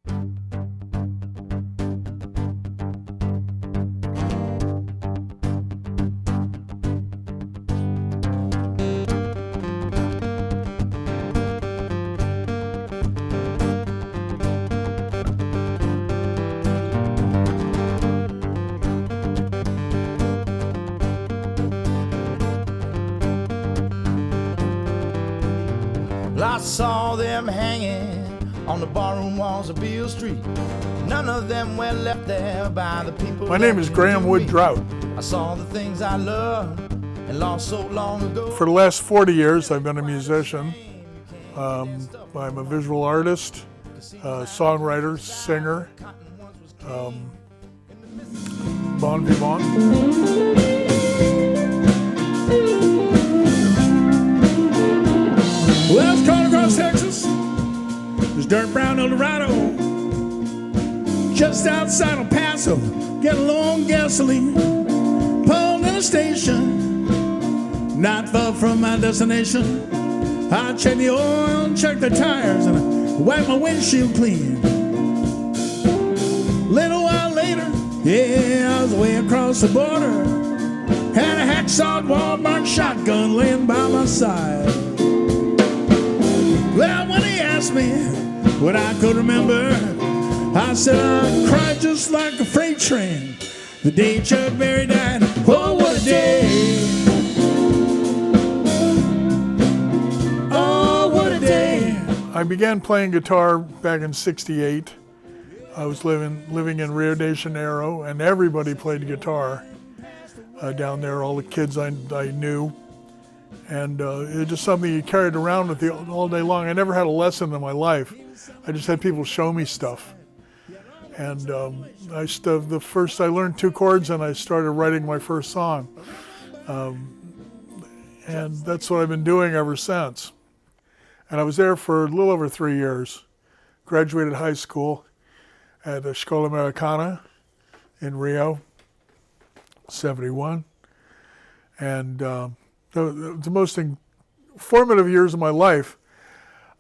I saw them hanging on the barroom walls of Beale Street. None of them were left there by the people. My name is Graham Wood Drout. I saw the things I loved and lost so long ago. For the last 40 years, I've been a musician. I'm a visual artist, songwriter, singer, bon vivant. Well, it's called across Texas. There's dirt brown Eldorado. Just outside El Paso, getting low on gasoline. Pulled in a station, not far from my destination. I check the oil, check the tires, and I wipe my windshield clean. Little while later, yeah, I was way across the border. Had a hacksawed Walmart shotgun laying by my side. Well, when he asked me what I could remember, I said I cried just like a freight train the day Chuck Berry died. Oh, what a day! Oh, what a day! I began playing guitar back in '68. I was living in Rio de Janeiro, and everybody played guitar down there, all the kids I knew. And it was just something you carried around with you all day long. I never had a lesson in my life. I just had people show me stuff. And the first I learned 2 chords and I started writing my first song. And that's what I've been doing ever since. And I was there for a little over 3 years. Graduated high school at the Scuola Americana in Rio, 71. And the most formative years of my life,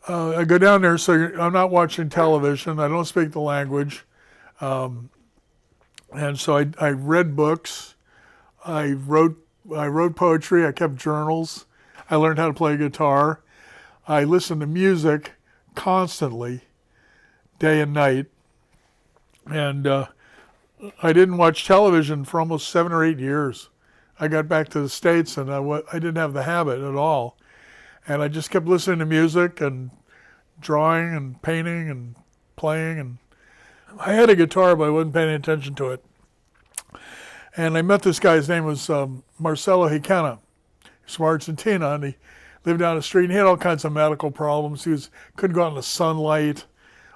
I go down there, so I'm not watching television. I don't speak the language. And so I read books. I wrote poetry. I kept journals. I learned how to play guitar. I listened to music constantly, day and night. And I didn't watch television for almost 7 or 8 years. I got back to the States and I didn't have the habit at all. And I just kept listening to music and drawing and painting and playing. And I had a guitar, but I wasn't paying attention to it. And I met this guy. His name was Marcelo Hicana. He's from Argentina, and he lived down the street. And he had all kinds of medical problems. Couldn't go out in the sunlight,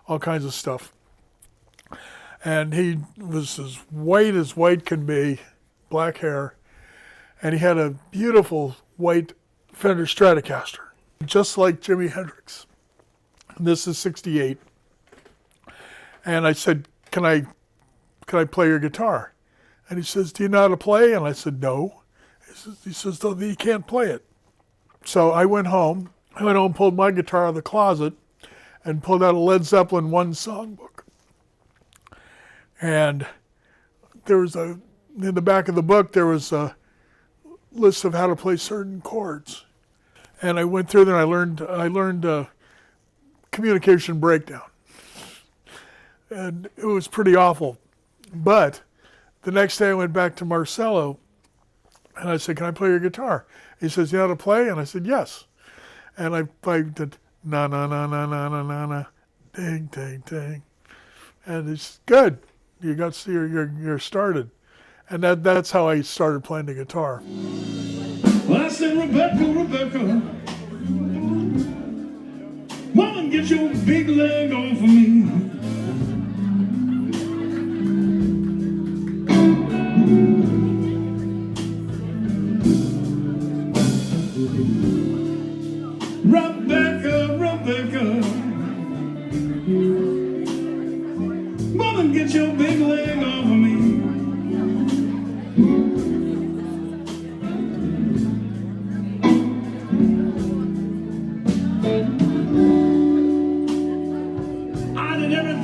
all kinds of stuff. And he was as white can be, black hair. And he had a beautiful white Fender Stratocaster, just like Jimi Hendrix. And this is '68. And I said, can I play your guitar? And he says, do you know how to play? And I said, no. He says, no, you can't play it. So I went home, pulled my guitar out of the closet, and pulled out a Led Zeppelin 1 songbook. And in the back of the book, there was a list of how to play certain chords. And I went through there and I learned communication breakdown. And it was pretty awful. But the next day I went back to Marcelo and I said, can I play your guitar? He says, you know how to play? And I said, yes. And I played na na na na na na na na, ding ding ding. And it's good. You're started. And that's how I started playing the guitar. Well, I said, Rebecca, woman, get your big leg off of me. Rebecca, woman, get your big leg off of me. I did everything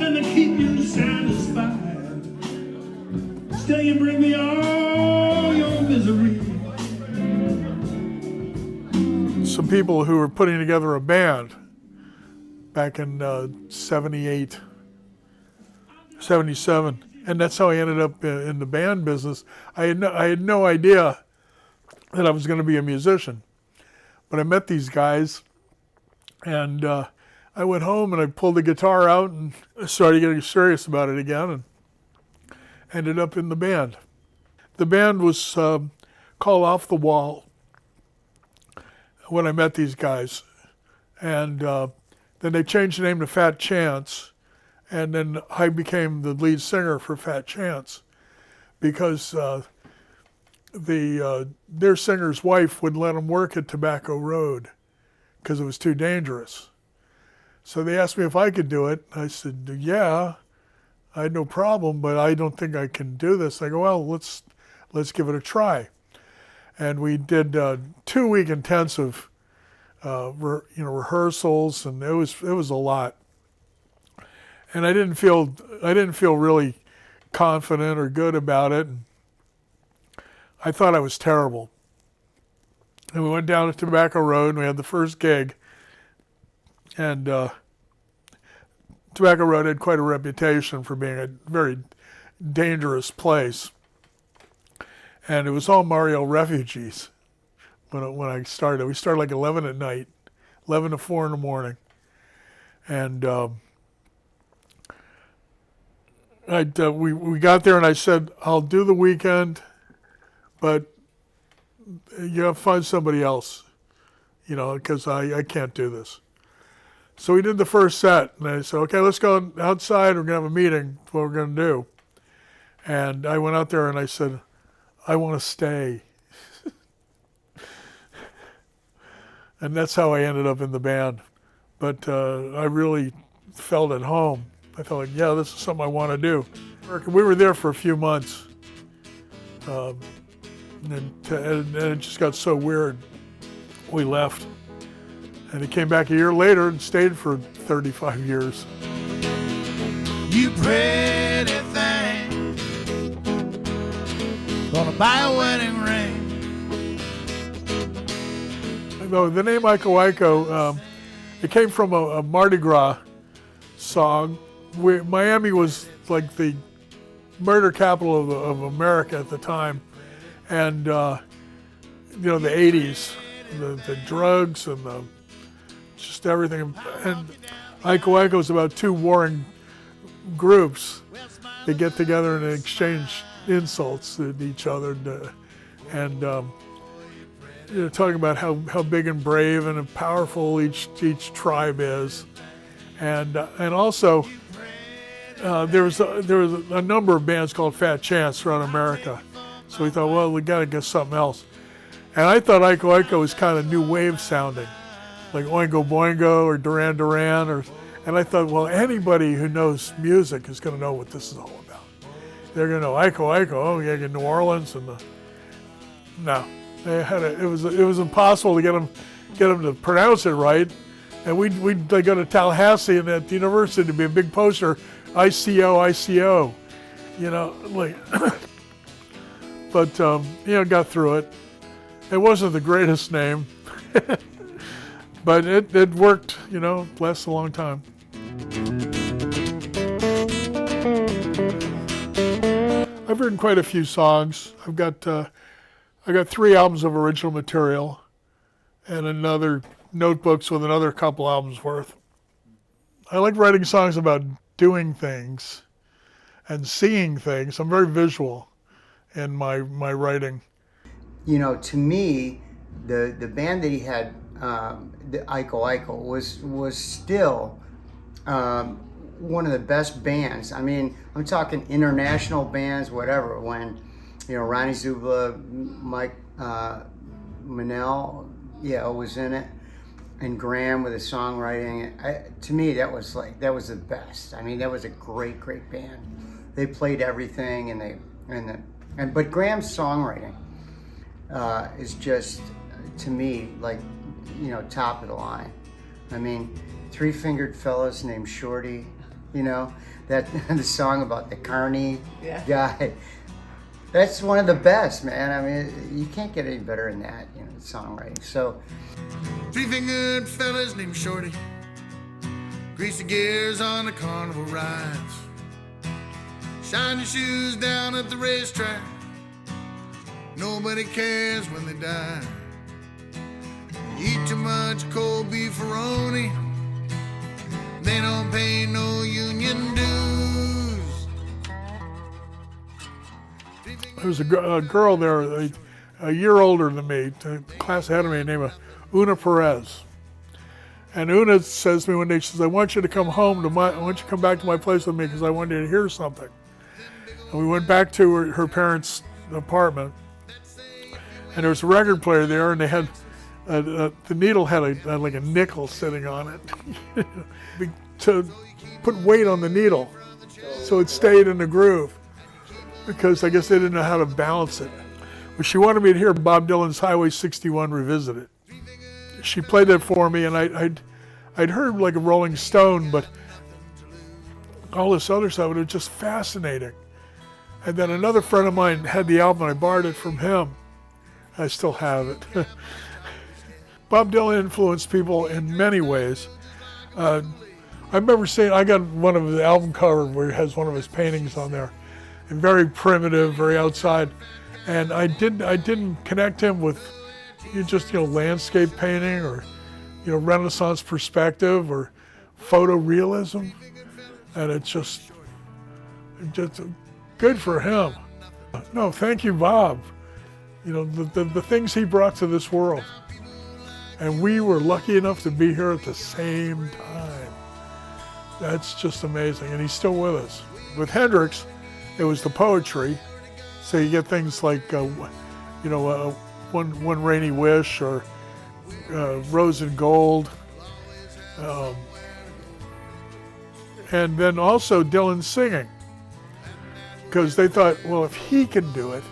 you bring me all your misery. Some people who were putting together a band back in 78, 77, and that's how I ended up in the band business. I had no idea that I was going to be a musician, but I met these guys, and I went home and I pulled the guitar out and started getting serious about it again, and ended up in the band. The band was called Off the Wall when I met these guys, and then they changed the name to Fat Chance, and then I became the lead singer for Fat Chance because their singer's wife wouldn't let them work at Tobacco Road because it was too dangerous. So they asked me if I could do it. I said, yeah, I had no problem, but I don't think I can do this. I go, well, let's give it a try. And we did 2-week intensive rehearsals, and it was a lot. And I didn't feel really confident or good about it. And I thought I was terrible. And we went down to Tobacco Road, and we had the first gig. And Tobacco Road had quite a reputation for being a very dangerous place. And it was all Mario refugees when I started. We started like 11 at night, 11 to 4 in the morning. And we got there, and I said, I'll do the weekend, but you have to find somebody else, because I can't do this. So we did the first set, and I said, okay, let's go outside. We're going to have a meeting, what we're going to do. And I went out there, and I said, I want to stay. And that's how I ended up in the band. But I really felt at home. I felt like, yeah, this is something I want to do. We were there for a few months. And it just got so weird. We left. And he came back a year later and stayed for 35 years. You pretty thing, gonna buy a wedding ring. The name Iko Iko, it came from a Mardi Gras song. Miami was like the murder capital of America at the time. And, the 80s, the drugs and just everything. And Iko Iko is about two warring groups. They get together and exchange insults at each other, and talking about how big and brave and powerful each tribe is, and also there was a number of bands called Fat Chance throughout America. So we thought, well, we got to get something else. And I thought Iko Iko was kind of new wave sounding, like Oingo Boingo or Duran Duran, and I thought, well, anybody who knows music is going to know what this is all about. They're going to know Iko Iko. Oh, yeah, New Orleans and no, it was impossible to get them to pronounce it right. And we'd go to Tallahassee and at the university to be a big poster, ICO, like. But got through it. It wasn't the greatest name, but it worked. Lasted a long time. I've written quite a few songs. I got 3 albums of original material, and another notebooks with another couple albums worth. I like writing songs about doing things and seeing things. I'm very visual in my writing. To me, the band that he had, the Iko Iko, was still one of the best bands. I mean, I'm talking international bands, whatever. When Ronnie Zubla, Mike Manel, was in it, and Graham with his songwriting. To me, that was the best. I mean, that was a great band. They played everything, but Graham's songwriting is just, to me, like, top of the line. I mean, 3-fingered fellas named Shorty, that the song about the Carney guy. That's one of the best, man. I mean, you can't get any better than that, you know, songwriting. So, Three-fingered fellas named Shorty, grease the gears on the carnival rides, shine your shoes down at the racetrack, nobody cares when they die. Eat too much cold beefaroni, they don't pay no union dues. There was a girl there, a year older than me, a class ahead of me, named Una Perez. And Una says to me one day, she says, I want you to come back to my place with me because I want you to hear something. And we went back to her parents' apartment, and there was a record player there, and they had, the needle had like a nickel sitting on it to put weight on the needle so it stayed in the groove, because I guess they didn't know how to balance it. But she wanted me to hear Bob Dylan's Highway 61 Revisited. She played that for me, and I'd heard like a Rolling Stone, but all this other stuff, it was just fascinating. And then another friend of mine had the album, and I borrowed it from him. I still have it. Bob Dylan influenced people in many ways. I remember seeing, I got one of the album covers where he has one of his paintings on there, and very primitive, very outside. And I didn't connect him with just landscape painting or Renaissance perspective or photorealism, and it's just good for him. No, thank you, Bob. The things he brought to this world, and we were lucky enough to be here at the same time. That's just amazing, and he's still with us. With Hendrix, it was the poetry, so you get things like One Rainy Wish or Rose and Gold. And then also Dylan singing, because they thought, well, if he can do it,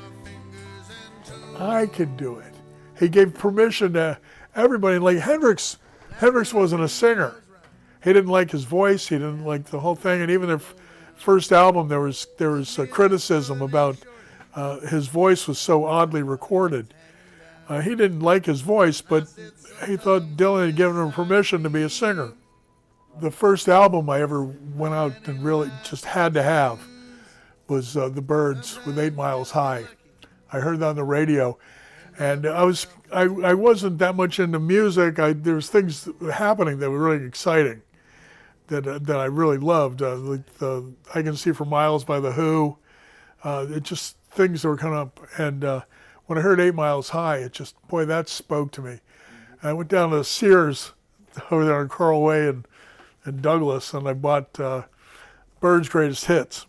I can do it. He gave permission to everybody. Like Hendrix wasn't a singer. He didn't like his voice. He didn't like the whole thing. And even their first album, there was criticism about his voice was so oddly recorded. He didn't like his voice, but he thought Dylan had given him permission to be a singer. The first album I ever went out and really just had to have was The Byrds with 8 Miles High. I heard that on the radio, and I wasn't that much into music. There was things happening that were really exciting that I really loved. Like I Can See for Miles by The Who. It just things that were coming up, and when I heard 8 Miles High, it just, boy, that spoke to me. And I went down to Sears over there on Coral Way in Douglas, and I bought Bird's Greatest Hits.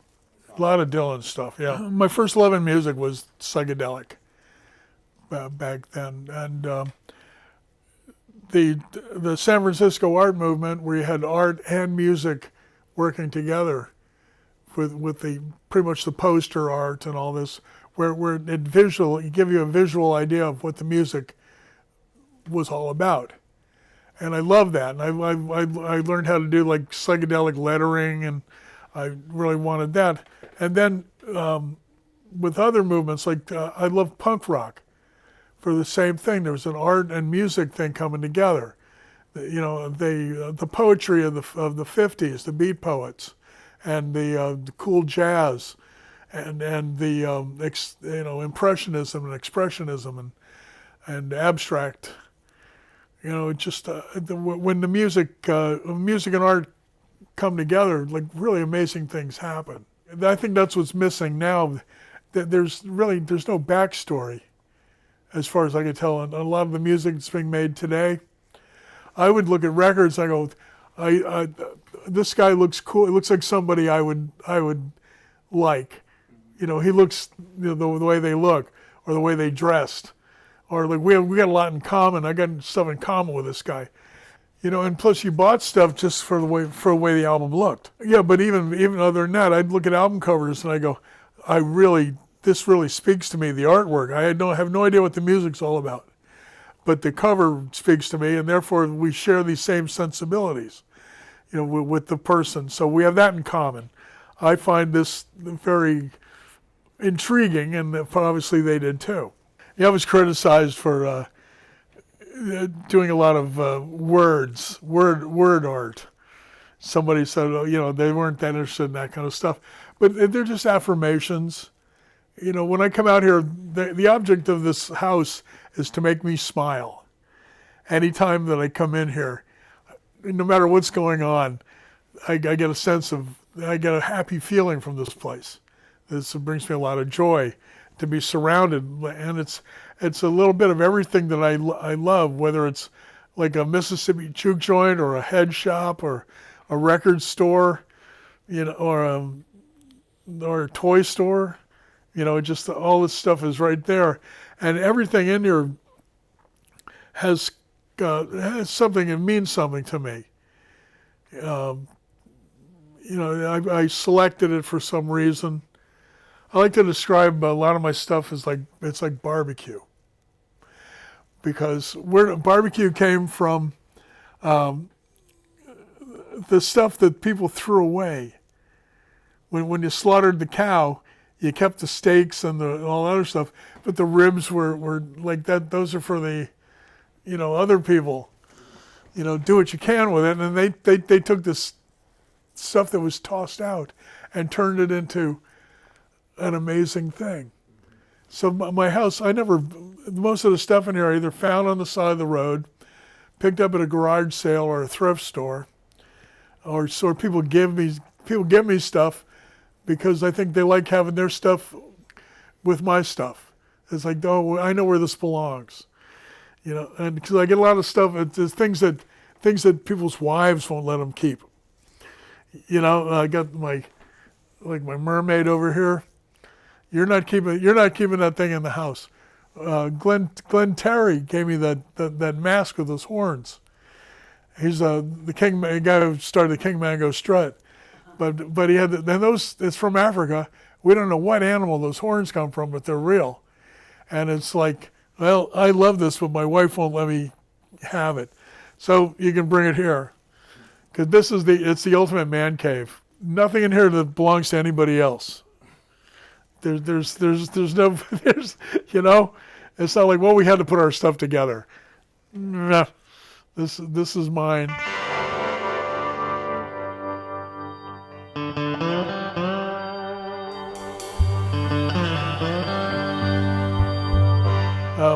A lot of Dylan stuff, yeah. My first love in music was psychedelic back then. And the San Francisco art movement, where you had art and music working together with the pretty much the poster art and all this, where it give you a visual idea of what the music was all about. And I love that. And I learned how to do like psychedelic lettering, and I really wanted that. And then with other movements, like I love punk rock for the same thing. There was an art and music thing coming together. The poetry of the 50s, the beat poets, and the cool jazz, and the impressionism and expressionism and abstract. When the music and art come together, like really amazing things happen. I think that's what's missing now. That there's no backstory, as far as I can tell, on a lot of the music that's being made today. I would look at records and I go, this guy looks cool. It looks like somebody I would like. He looks the way they look, or the way they dressed, or like we got a lot in common. I got stuff in common with this guy. And plus you bought stuff just for the way the album looked. Yeah, but even other than that, I'd look at album covers and I go, this really speaks to me, the artwork. I have no idea what the music's all about, but the cover speaks to me, and therefore we share these same sensibilities, with the person. So we have that in common. I find this very intriguing, and obviously they did too. Yeah, I was criticized for doing a lot of word art. Somebody said, oh, they weren't that interested in that kind of stuff. But they're just affirmations. When I come out here, the object of this house is to make me smile. Anytime that I come in here, no matter what's going on, I get a happy feeling from this place. This brings me a lot of joy to be surrounded, and it's a little bit of everything that I love, whether it's like a Mississippi juke joint or a head shop or a record store, or a toy store. Just all this stuff is right there, and everything in here has something. It means something to me. I selected it for some reason. I like to describe a lot of my stuff as it's like barbecue, because barbecue came from the stuff that people threw away. When you slaughtered the cow, you kept the steaks and all other stuff, but the ribs were like that. Those are for the, other people. Do what you can with it, and they took this stuff that was tossed out and turned it into an amazing thing. So my house, most of the stuff in here I either found on the side of the road, picked up at a garage sale or a thrift store, or people give me stuff because I think they like having their stuff with my stuff. It's like, oh, I know where this belongs, and because I get a lot of stuff, it's things that people's wives won't let them keep. I got my mermaid over here. You're not keeping that thing in the house. Glenn Terry gave me that mask with those horns. He's the guy who started the King Mango Strut, but he had it's from Africa. We don't know what animal those horns come from, but they're real. And it's like, well, I love this, but my wife won't let me have it. So you can bring it here, because it's the ultimate man cave. Nothing in here that belongs to anybody else. There's no, it's not like, well, we had to put our stuff together. Nah, this is mine.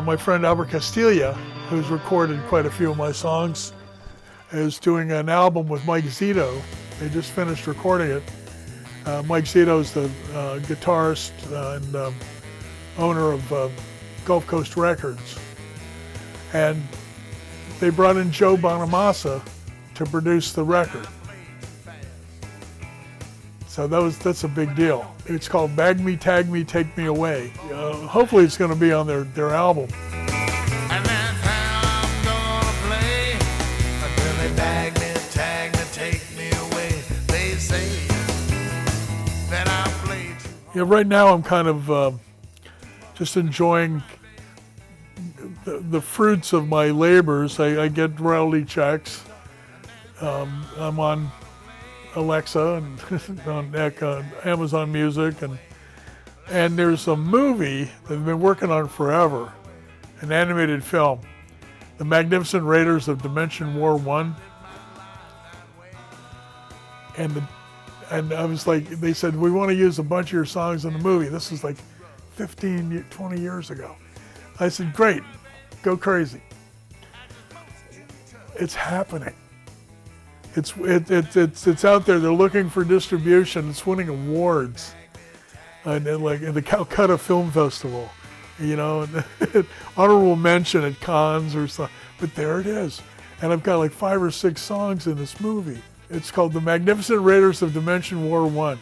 My friend Albert Castilla, who's recorded quite a few of my songs, is doing an album with Mike Zito. They just finished recording it. Mike Zito is the guitarist and owner of Gulf Coast Records. And they brought in Joe Bonamassa to produce the record. So that's a big deal. It's called Bag Me, Tag Me, Take Me Away. Hopefully it's going to be on their album. And that's how I'm gonna play until they bag me, tag me, take me away. They say that I play too hard. Yeah, right now I'm kind of just enjoying the fruits of my labors. I get royalty checks. I'm on Alexa and on Amazon Music, and there's a movie that I've been working on forever, an animated film, The Magnificent Raiders of Dimension War 1. And I was like, they said, we want to use a bunch of your songs in the movie. This was like 15, 20 years ago. I said, great, go crazy. It's happening. It's out there. They're looking for distribution. It's winning awards, and like in the Calcutta Film Festival, and honorable mention at Cannes or something. But there it is, and I've got like 5 or 6 songs in this movie. It's called The Magnificent Raiders of Dimension War 1.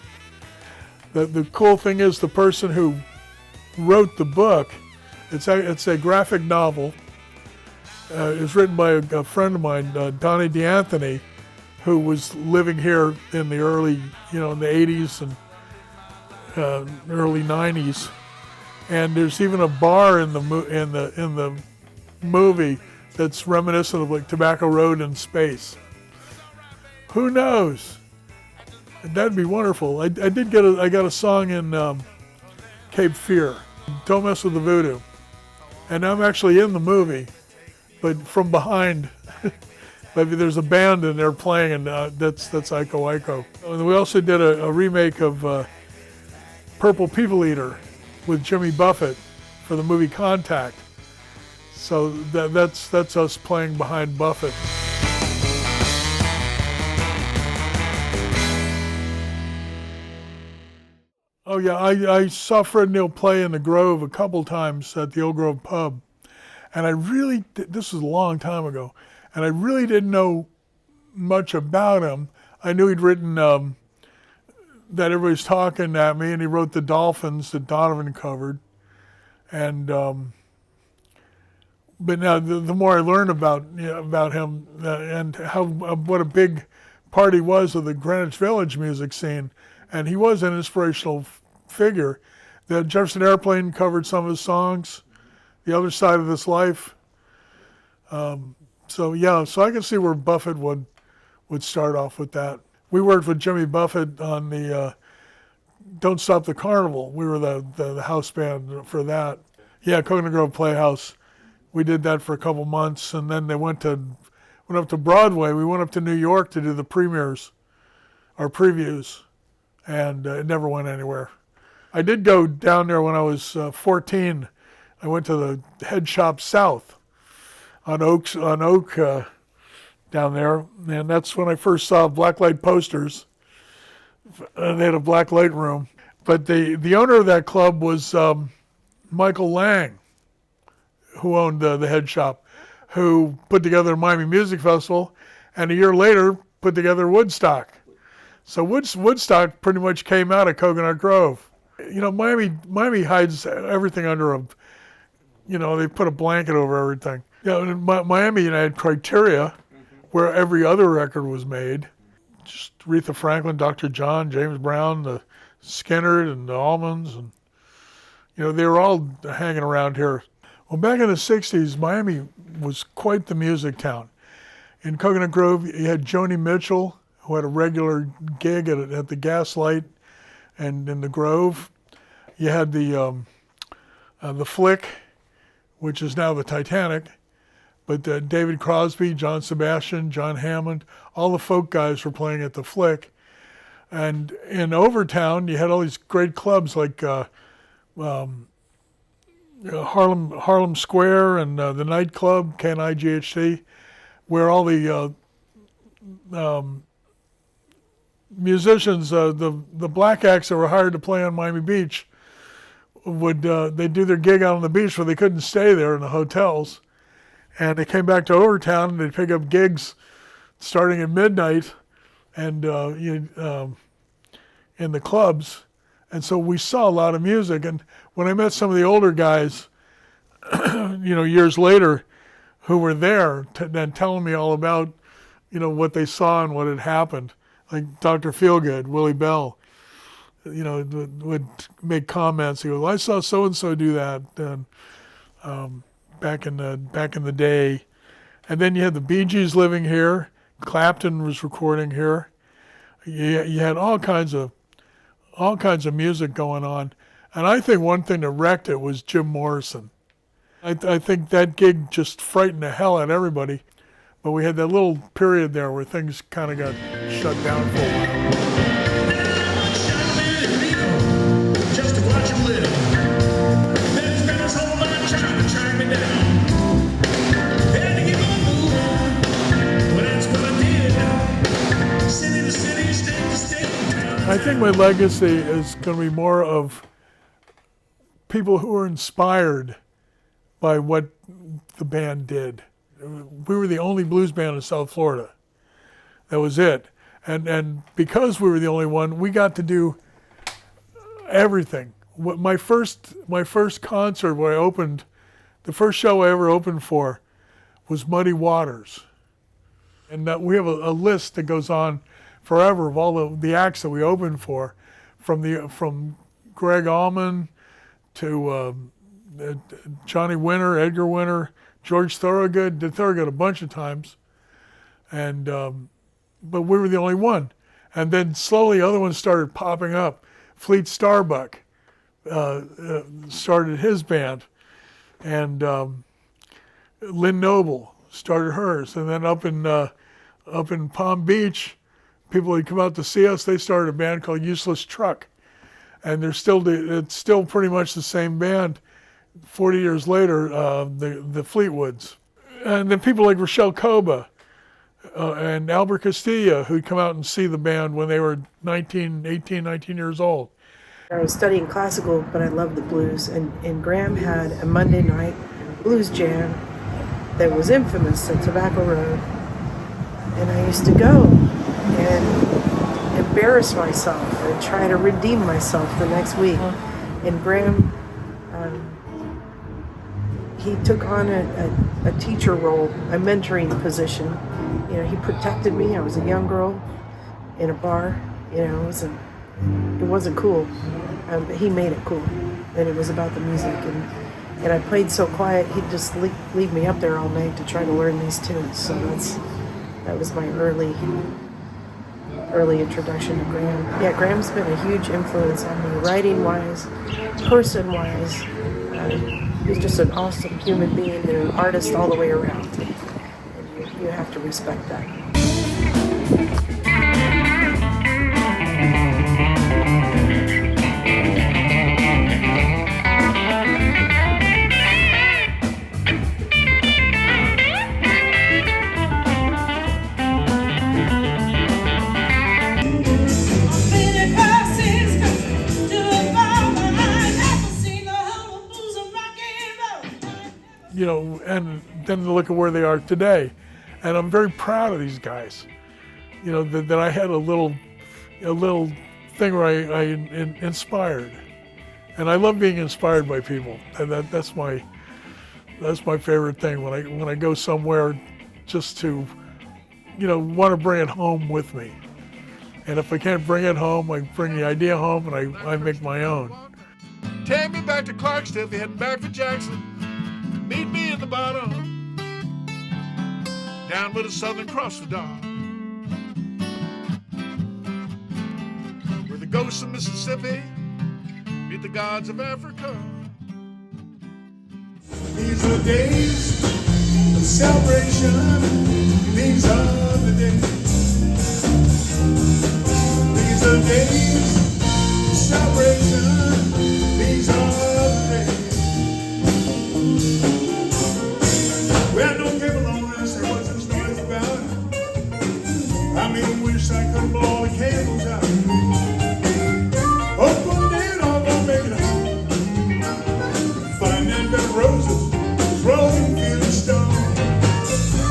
The cool thing is the person who wrote the book, it's a graphic novel. It's written by a friend of mine, Donnie D'Anthony, who was living here in the early, in the 80s and early 90s. And there's even a bar in the movie that's reminiscent of like Tobacco Road in space. Who knows? That'd be wonderful. I got a song in Cape Fear. Don't Mess with the Voodoo. And I'm actually in the movie, but from behind. Maybe there's a band in there playing, and that's Iko Iko. And we also did a remake of Purple People Eater with Jimmy Buffett for the movie Contact. So that's us playing behind Buffett. Oh yeah, I saw Fred Neil play in the Grove a couple times at the Old Grove Pub, and this was a long time ago, and I really didn't know much about him. I knew he'd written That Everybody's Talking at Me, and he wrote The Dolphins that Donovan covered, and but now the more I learn about him and what a big part he was of the Greenwich Village music scene, and he was an inspirational figure. The Jefferson Airplane covered some of his songs, The Other Side of This Life. So I can see where Buffett would start off with that. We worked with Jimmy Buffett on the Don't Stop the Carnival. We were the house band for that. Yeah, Coconut Grove Playhouse. We did that for a couple months, and then they went up to Broadway. We went up to New York to do the premieres, our previews, and it never went anywhere. I did go down there when I was 14. I went to the Head Shop South on Oak down there, and that's when I first saw blacklight posters. They had a blacklight room, but the owner of that club was Michael Lang, who owned the Head Shop, who put together the Miami Music Festival, and a year later put together Woodstock. So Woodstock pretty much came out of Coconut Grove. You know, Miami hides everything under they put a blanket over everything. In Miami, you had Criteria, where every other record was made. Just Aretha Franklin, Dr. John, James Brown, the Skinner, and the Almonds, and they were all hanging around here. Well, back in the 60s, Miami was quite the music town. In Coconut Grove, you had Joni Mitchell, who had a regular gig at the Gaslight and in the Grove. You had the Flick, which is now the Titanic, but David Crosby, John Sebastian, John Hammond, all the folk guys were playing at the Flick. And in Overtown, you had all these great clubs like Harlem Square and the nightclub, KNIGHT, where all the musicians, the black acts that were hired to play on Miami Beach, they'd do their gig out on the beach where they couldn't stay there in the hotels. And they came back to Overtown and they'd pick up gigs starting at midnight and in the clubs. And so we saw a lot of music. And when I met some of the older guys, years later, who were there, then telling me all about, what they saw and what had happened, like Dr. Feelgood, Willie Bell, would make comments. He goes, "I saw so and so do that," and back in the day. And then you had the Bee Gees living here. Clapton was recording here. You had all kinds of music going on. And I think one thing that wrecked it was Jim Morrison. I think that gig just frightened the hell out of everybody. But we had that little period there where things kind of got shut down for a while. Just to watch him live. Then spent his whole life trying to track me down. Had to keep on moving. Well, that's what I did. City to city, state to state. I think my legacy is going to be more of people who were inspired by what the band did. We were the only blues band in South Florida. That was it. And because we were the only one, we got to do everything. My first concert where I opened, the first show I ever opened for was Muddy Waters. And we have a list that goes on forever of all the acts that we opened for, from Greg Allman to Johnny Winter, Edgar Winter, George Thorogood. Did Thorogood a bunch of times, and but we were the only one. And then slowly other ones started popping up. Fleet Starbuck, started his band, and Lynn Noble started hers, and then up in Palm Beach, people who come out to see us, they started a band called Useless Truck, and it's still pretty much the same band 40 years later, the Fleetwoods. And then people like Rochelle Coba and Albert Castillo, who'd come out and see the band when they were 18, 19 years old. I was studying classical, but I loved the blues, and Graham had a Monday night blues jam that was infamous at Tobacco Road, and I used to go and embarrass myself and try to redeem myself the next week. And Graham, he took on a teacher role, a mentoring position. You know, he protected me. I was a young girl in a bar. You know, it wasn't cool, but he made it cool, and it was about the music. And I played so quiet, he'd just leave me up there all night to try to learn these tunes. So that was my early introduction to Graham. Yeah, Graham's been a huge influence on me, writing-wise, person-wise. He's just an awesome human being and an artist all the way around. And you have to respect that. You know, and then to look at where they are today. And I'm very proud of these guys. You know, that I had a little thing where I inspired. And I love being inspired by people. And that's my favorite thing when I go somewhere, just to, you know, want to bring it home with me. And if I can't bring it home, I bring the idea home and I make my own. Take me back to Clarksville, if you're heading back for Jackson. Meet me in the bottom, down by the Southern Cross the Dog, where the ghosts of Mississippi meet the gods of Africa. These are days of celebration. These are the days. These are days of celebration. These are the days. Well, don't give a long rest, there wasn't noise about it. I mean, wish I could blow all the candles out. Hope one day it all gonna make it home. Find that bed of roses, rolling through the stone.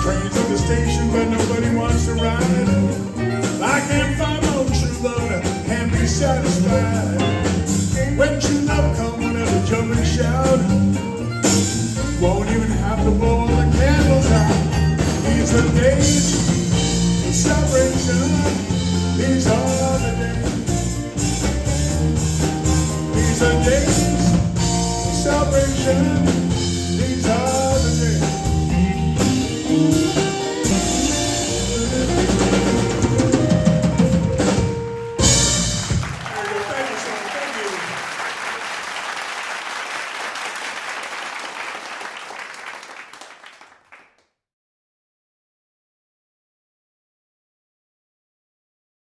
Trains at the station, but nobody wants to ride. I can't find no true love, I can't be satisfied. When true love comes, whenever jump and shout. Won't even have to blow all the candles out. These are days of celebration. These are